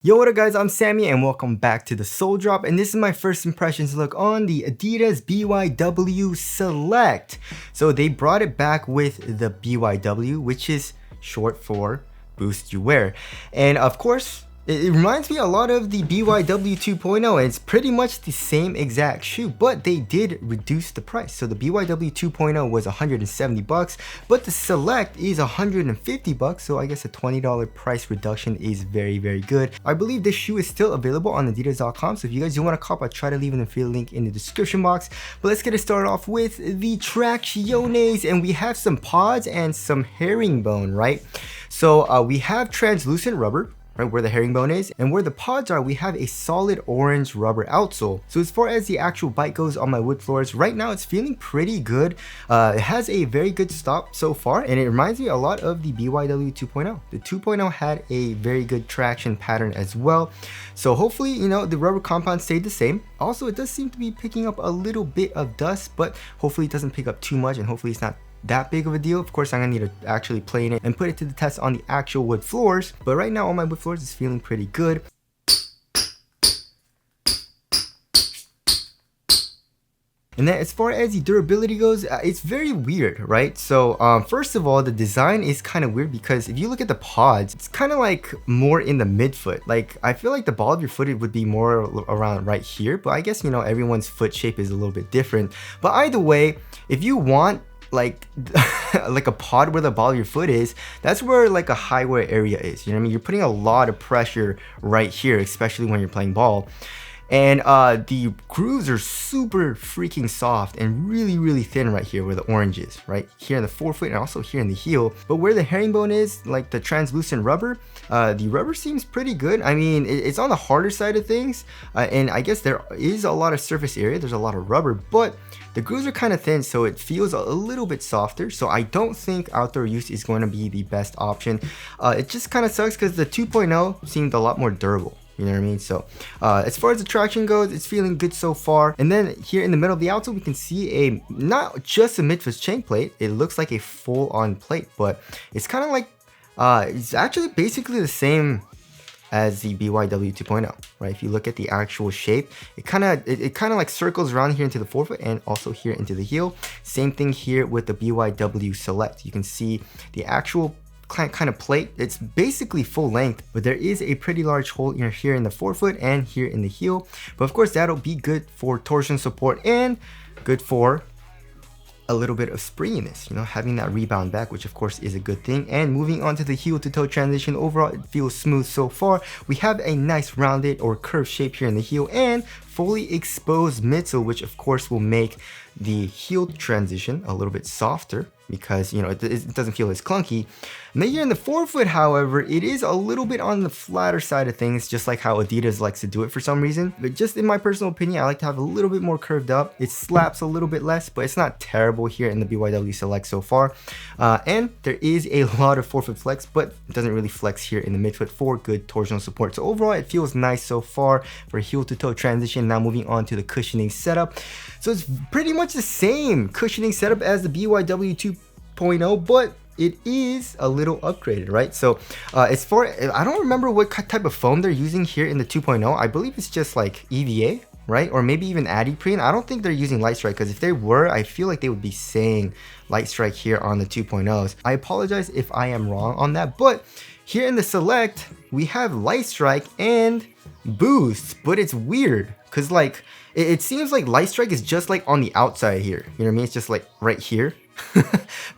Yo, what up guys, I'm Sammy and welcome back to the Soul Drop, and this is my first impressions look on the Adidas BYW Select. So they brought it back with the BYW, which is short for Boost You Wear. And of course, it reminds me a lot of the BYW 2.0. It's pretty much the same exact shoe, but they did reduce the price. So the BYW 2.0 was 170 bucks, but the Select is 150 bucks. So I guess a $20 price reduction is very, very good. I believe this shoe is still available on Adidas.com. So if you guys do want to cop, I'll try to leave an affiliate link in the description box. But let's get it started off with the Tracciones, and we have some pods and some herringbone, right? So we have translucent rubber, right, where the herringbone is, and where the pods are, we have a solid orange rubber outsole. So as far as the actual bite goes on my wood floors, right now it's feeling pretty good. It has a very good stop so far, and it reminds me a lot of the BYW 2.0. The 2.0 had a very good traction pattern as well. So hopefully, you know, the rubber compound stayed the same. Also, it does seem to be picking up a little bit of dust, but hopefully it doesn't pick up too much, and hopefully it's not that big of a deal. Of course, I'm gonna need to actually play in it and put it to the test on the actual wood floors, but right now on my wood floors it's feeling pretty good. And then as far as the durability goes, it's very weird, right? So first of all, the design is kind of weird because if you look at the pods, it's kind of like more in the midfoot. Like I feel like the ball of your foot would be more around right here, but I guess, you know, everyone's foot shape is a little bit different. But either way, if you want like a pod where the ball of your foot is, that's where like a high wear area is, you know what I mean? You're putting a lot of pressure right here, especially when you're playing ball. And the grooves are super freaking soft and really thin right here where the orange is, right here in the forefoot and also here in the heel. But where the herringbone is, like the translucent rubber, the rubber seems pretty good. I mean, it's on the harder side of things, and I guess there is a lot of surface area, there's a lot of rubber, but the grooves are kind of thin, so it feels a little bit softer. So I don't think outdoor use is going to be the best option. It just kind of sucks because the 2.0 seemed a lot more durable. You know what I mean? So as far as the traction goes, it's feeling good so far. And then here in the middle of the outsole, we can see a not just a midfoot chain plate. It looks like a full-on plate, but it's kind of like it's actually basically the same as the BYW 2.0, right? If you look at the actual shape, it kind of like circles around here into the forefoot and also here into the heel. Same thing here with the BYW Select. You can see the actual kind of plate. It's basically full length, but there is a pretty large hole here in the forefoot and here in the heel. But of course, that'll be good for torsion support and good for a little bit of springiness, you know, having that rebound back, which of course is a good thing. And moving on to the heel to toe transition, overall it feels smooth so far. We have a nice rounded or curved shape here in the heel and fully exposed midsole, which of course will make the heel transition a little bit softer because, you know, it doesn't feel as clunky. And then here in the forefoot, however, it is a little bit on the flatter side of things, just like how Adidas likes to do it for some reason. But just in my personal opinion, I like to have a little bit more curved up. It slaps a little bit less, but it's not terrible here in the BYW Select so far. And there is a lot of forefoot flex, but it doesn't really flex here in the midfoot for good torsional support. So overall, it feels nice so far for heel to toe transition. Now moving on to the cushioning setup. So it's pretty much the same cushioning setup as the BYW 2.0, but it is a little upgraded, right? So as far, I don't remember what type of foam they're using here in the 2.0. I believe it's just like EVA, right? Or maybe even Adiprene. I don't think they're using LIGHTSTRIKE, because if they were, I feel like they would be saying LIGHTSTRIKE here on the 2.0s. I apologize if I am wrong on that, but here in the Select, we have LIGHTSTRIKE and Boost, but it's weird because like it seems like LIGHTSTRIKE is just like on the outside here, you know what I mean? It's just like right here.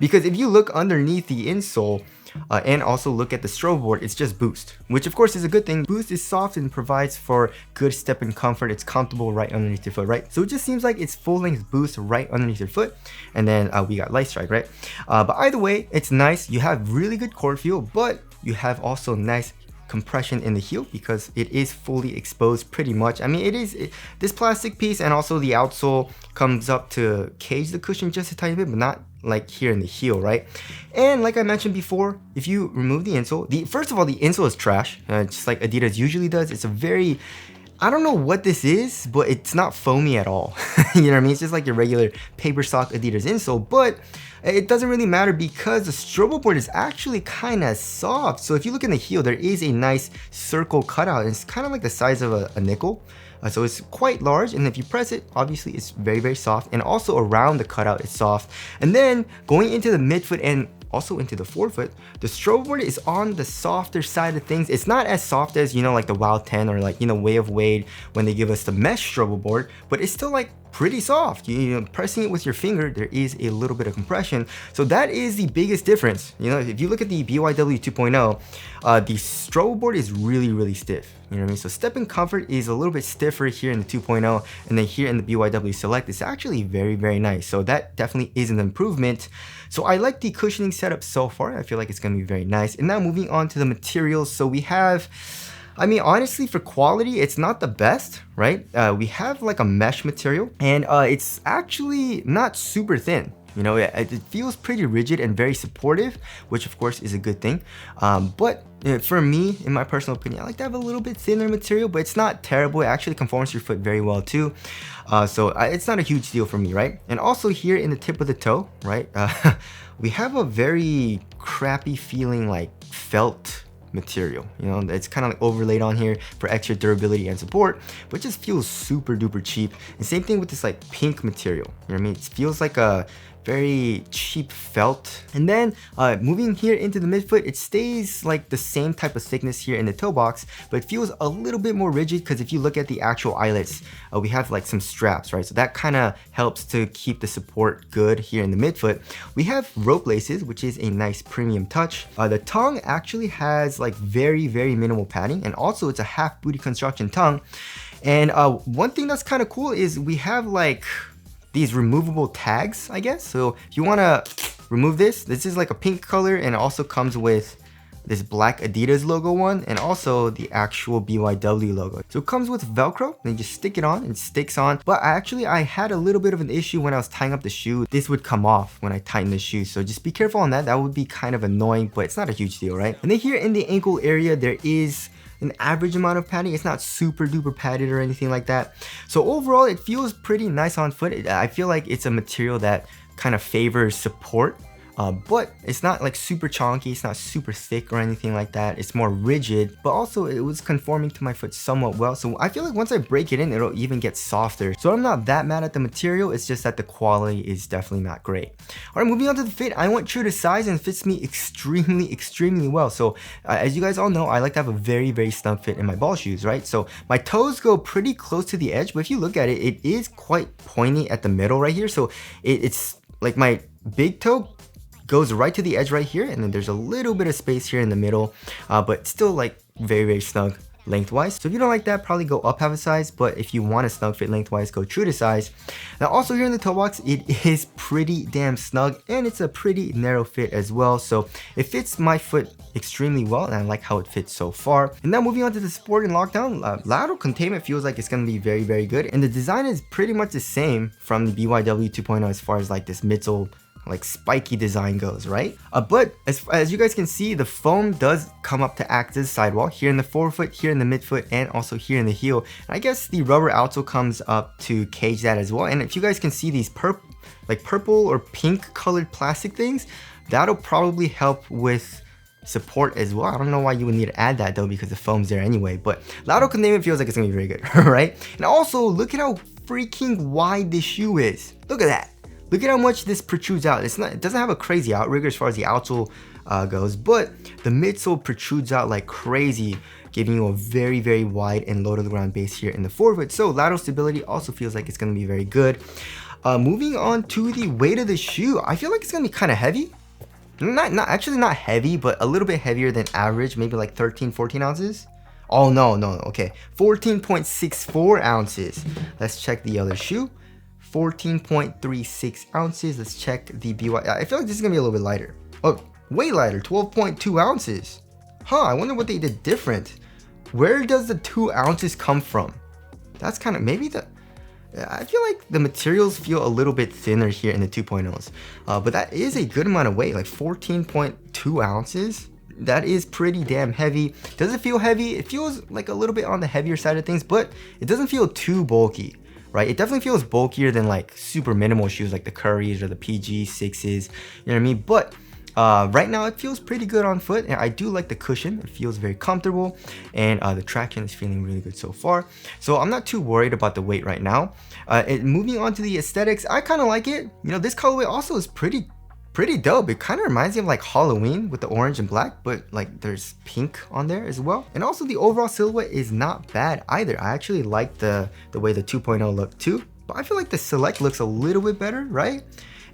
Because if you look underneath the insole and also look at the strobe board, it's just Boost, which of course is a good thing. Boost is soft and provides for good step and comfort. It's comfortable right underneath your foot, right? So it just seems like it's full length Boost right underneath your foot. And then we got LIGHTSTRIKE, right? But either way, it's nice. You have really good core feel, but you have also nice compression in the heel because it is fully exposed pretty much. I mean, this plastic piece and also the outsole comes up to cage the cushion just a tiny bit, but not like here in the heel, right? And like I mentioned before, if you remove the insole, first of all, the insole is trash, just like Adidas usually does. It's a very, I don't know what this is, but it's not foamy at all. You know what I mean? It's just like your regular paper sock Adidas insole, but it doesn't really matter because the strobo board is actually kind of soft. So if you look in the heel, there is a nice circle cutout. It's kind of like the size of a nickel. So it's quite large, and if you press it, obviously it's very, very soft, and also around the cutout it's soft. And then going into the midfoot and also into the forefoot, the strobo board is on the softer side of things. It's not as soft as, you know, like the WOW 10 or like, you know, Way of Wade when they give us the mesh strobo board, but it's still like pretty soft. You know, pressing it with your finger, there is a little bit of compression. So that is the biggest difference. You know, if you look at the BYW 2.0, the strobo board is really, really stiff. You know what I mean? So step and comfort is a little bit stiffer here in the 2.0, and then here in the BYW Select, it's actually very, very nice. So that definitely is an improvement. So I like the cushioning setup so far. I feel like it's gonna be very nice. And now moving on to the materials. So we have, I mean, honestly, for quality, it's not the best, right? We have like a mesh material, and it's actually not super thin. You know, it feels pretty rigid and very supportive, which of course is a good thing. But you know, for me, in my personal opinion, I like to have a little bit thinner material, but it's not terrible. It actually conforms to your foot very well too. So it's not a huge deal for me, right? And also here in the tip of the toe, right? We have a very crappy feeling like felt material. You know, it's kind of like overlaid on here for extra durability and support, but it just feels super duper cheap. And same thing with this like pink material. You know what I mean? It feels like a very cheap felt. And then moving here into the midfoot, it stays like the same type of thickness here in the toe box, but it feels a little bit more rigid because if you look at the actual eyelets, we have like some straps, right? So that kind of helps to keep the support good here in the midfoot. We have rope laces, which is a nice premium touch. The tongue actually has like very, very minimal padding, and also it's a half booty construction tongue. And one thing that's kind of cool is we have like these removable tags, I guess. So if you want to remove this is like a pink color, and it also comes with this black Adidas logo one, and also the actual BYW logo. So it comes with Velcro, and you just stick it on, and it sticks on. But I had a little bit of an issue when I was tying up the shoe. This would come off when I tighten the shoe, so just be careful on that. That would be kind of annoying, but it's not a huge deal, right? And then here in the ankle area, there is an average amount of padding. It's not super duper padded or anything like that. So overall, it feels pretty nice on foot. I feel like it's a material that kind of favors support, but it's not like super chonky, it's not super thick or anything like that. It's more rigid, but also it was conforming to my foot somewhat well. So I feel like once I break it in, it'll even get softer. So I'm not that mad at the material, it's just that the quality is definitely not great. All right, moving on to the fit. I went true to size, and it fits me extremely well. So as you guys all know, I like to have a very, very snug fit in my ball shoes, right? So my toes go pretty close to the edge, but if you look at it, it is quite pointy at the middle right here. So it's like my big toe goes right to the edge right here, and then there's a little bit of space here in the middle, but still like very, very snug lengthwise. So if you don't like that, probably go up half a size, but if you want a snug fit lengthwise, go true to size. Now also here in the toe box, it is pretty damn snug, and it's a pretty narrow fit as well. So it fits my foot extremely well, and I like how it fits so far. And now moving on to the support and lockdown, lateral containment feels like it's going to be very, very good, and the design is pretty much the same from the BYW 2.0 as far as like this midsole like spiky design goes, right? But as you guys can see, the foam does come up to act as a sidewall here in the forefoot, here in the midfoot, and also here in the heel. And I guess the rubber outsole comes up to cage that as well. And if you guys can see these purple or pink colored plastic things, that'll probably help with support as well. I don't know why you would need to add that though, because the foam's there anyway, but lateral containment feels like it's gonna be very good, right? And also look at how freaking wide this shoe is. Look at that. Look at how much this protrudes out. It doesn't have a crazy outrigger as far as the outsole goes, but the midsole protrudes out like crazy, giving you a very, very wide and low to the ground base here in the forefoot. So lateral stability also feels like it's gonna be very good. Moving on to the weight of the shoe, I feel like it's gonna be kind of heavy. Actually not heavy, but a little bit heavier than average, maybe like 13-14 ounces. Oh no, okay, 14.64 ounces. Let's check the other shoe. 14.36 ounces. Let's check the BY. I feel like this is gonna be a little bit lighter. Oh, way lighter, 12.2 ounces. Huh, I wonder what they did different. Where does the 2 ounces come from? That's kind of, maybe I feel like the materials feel a little bit thinner here in the 2.0s. But that is a good amount of weight, like 14.2 ounces. that is pretty damn heavy. Does it feel heavy? It feels like a little bit on the heavier side of things, but it doesn't feel too bulky, right? It definitely feels bulkier than like super minimal shoes like the Currys or the PG6s, you know what I mean? But right now it feels pretty good on foot, and I do like the cushion. It feels very comfortable, and the traction is feeling really good so far. So I'm not too worried about the weight right now. Moving on to the aesthetics, I kind of like it. You know, this colorway also is pretty dope. It kind of reminds me of like Halloween with the orange and black, but like there's pink on there as well. And also the overall silhouette is not bad either. I actually like the way the 2.0 looked too, but I feel like the Select looks a little bit better, right?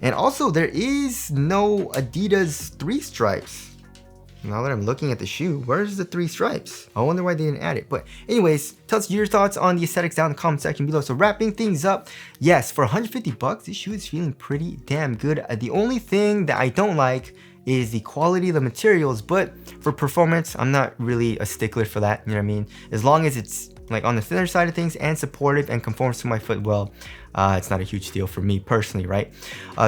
And also there is no Adidas 3 stripes. Now that I'm looking at the shoe, where's the 3 stripes? I wonder why they didn't add it. But anyways, tell us your thoughts on the aesthetics down in the comment section below. So wrapping things up, yes, for 150 bucks, this shoe is feeling pretty damn good. The only thing that I don't like is the quality of the materials, but for performance, I'm not really a stickler for that, you know what I mean? As long as it's like on the thinner side of things and supportive and conforms to my foot well, it's not a huge deal for me personally, right?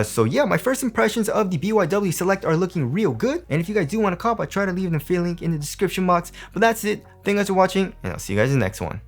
So yeah, my first impressions of the BYW Select are looking real good. And if you guys do want to cop, I try to leave the affiliate link in the description box. But that's it. Thank you guys for watching, and I'll see you guys in the next one.